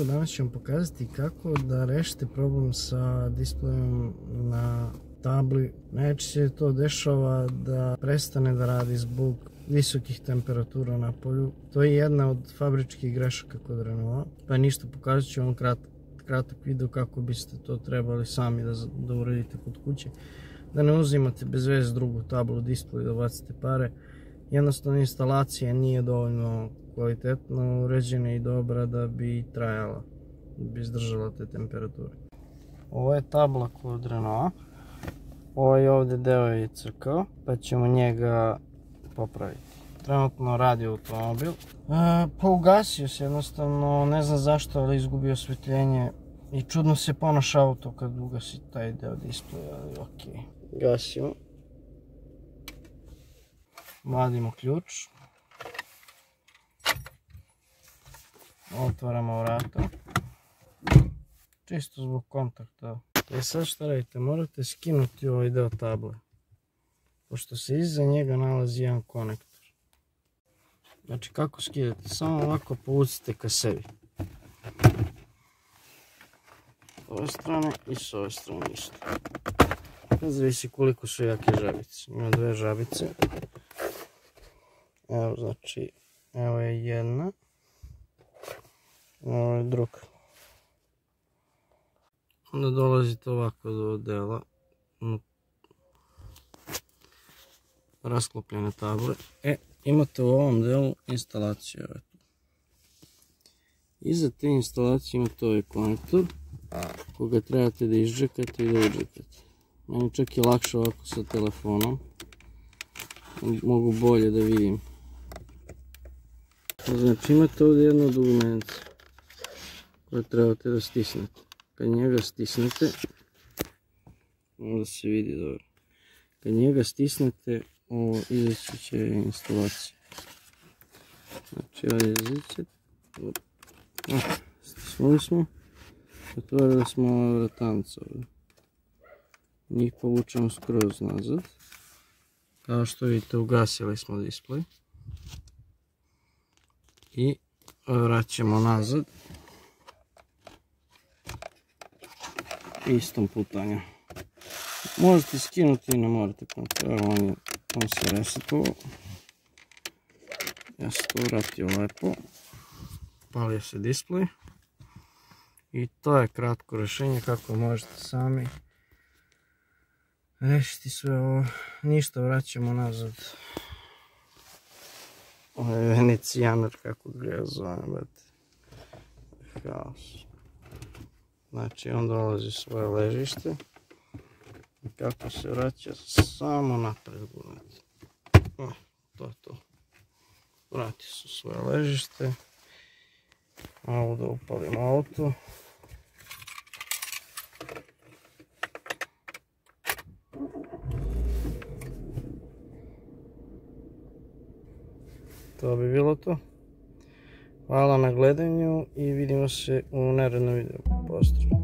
video danas ću vam pokazati kako da rešite problem sa displejom na tabli. Najčešće se to dešava da prestane da radi zbog visokih temperatura na polju. To je jedna od fabričkih grešaka kod Renaulta, pa ništa, pokazat ću vam kratak video kako biste to trebali sami da uredite kod kuće. Da ne uzimate bez veze drugu tablu displej da bacite pare. Jednostavno instalacija nije dovoljno kvalitetno uređena i dobra da bi trajala, da bi izdržala te temperature. Ovo je tabla kod Renaulta. Ovo je ovdje deo je crkao, pa ćemo njega popraviti. Trenutno radi automobil. Pa ugasio se jednostavno, ne znam zašto, ali izgubio osvetljenje i čudno se ponaša auto kad ugasi taj deo displeja, ali ok. Gasimo. Vadimo ključ. Otvaramo vrata. Čisto zbog kontakta. Sad šta radite? Morate skinuti ovaj deo table, pošto se iza njega nalazi jedan konektor. Znači kako skidate? Samo ovako povucite ka sebi. S ove strane i s ove strane isto. Zavisi koliko su jake žabice. Ima dve žabice. Evo znači, evo je jedna. Ovo je druga. Onda dolazite ovako do dela rasklopljene table. Imate u ovom delu instalaciju. Iza te instalacije imate ovaj konektor koga trebate da izđekate i da uđekate. Meni čak je lakše ovako sa telefonom. Mogu bolje da vidim. Znači imate ovdje jedno dugmence koje trebate da stisnete. Kad njega stisnete, onda se vidi dobro. Kad njega stisnete, izaći će instalacija. Znači ovdje izaći. Stisnuli smo. Otvorili smo ova vratanca ovdje. Njih povučemo skroz nazad. Kao što vidite, ugasili smo displej. I vraćamo nazad. Istom putanjem. Možete skinuti i ne morate. On se resetovao. Ja se to vratio lepo. Palio se displej. I to je kratko rješenje kako možete sami rešiti sve ovo. Ništa, vraćamo nazad. Ovo je venecijaner, kako ga ja zovem. Haos. Znači on dolazi svoje ležište. I kako se vraća, samo napred gurnete. To je to. Vrati se u svoje ležište. Malo da upalimo auto. To bi bilo to. Hvala na gledanju i vidimo se u narednom videu. Pozdrav!